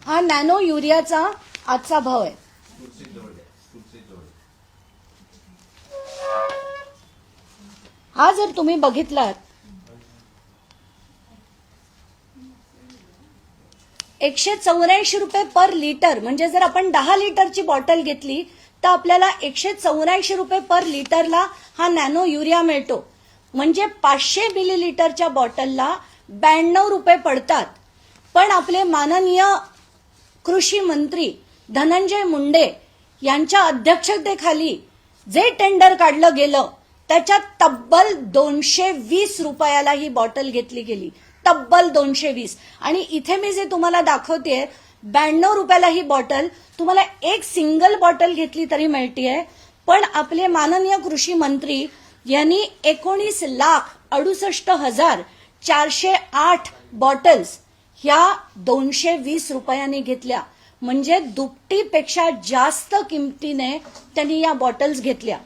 हा नॅनो युरियाचा आजचा भाव आहे. हा जर तुम्ही बघितलात 184 रुपये पर लिटर, म्हणजे जर आपण 10 लिटरची बॉटल घेतली तर आपल्याला 184 रुपये पर लिटरला हा नॅनो युरिया मिळतो. म्हणजे 500 मिलीलिटरच्या बॉटलला 92 रुपये पडतात. पण आपले माननीय कृषी मंत्री धनंजय मुंडे यांच्या अध्यक्षतेखाली जे टेंडर काढलं गेलं त्याच्यात तब्बल 220 रुपयाला ही बॉटल घेतली गेली. तब्बल 220. आणि इथे मी जे तुम्हाला दाखवतेय 92 रुपयाला ही बॉटल तुम्हाला एक सिंगल बॉटल घेतली तरी मिळतेय. पण आपले माननीय कृषी मंत्री यांनी 19,68,408 बॉटल्स ह्या 220 रुपयांनी घेतल्या. म्हणजे दुपटीपेक्षा जास्त किमतीने त्यांनी या बॉटल्स घेतल्या.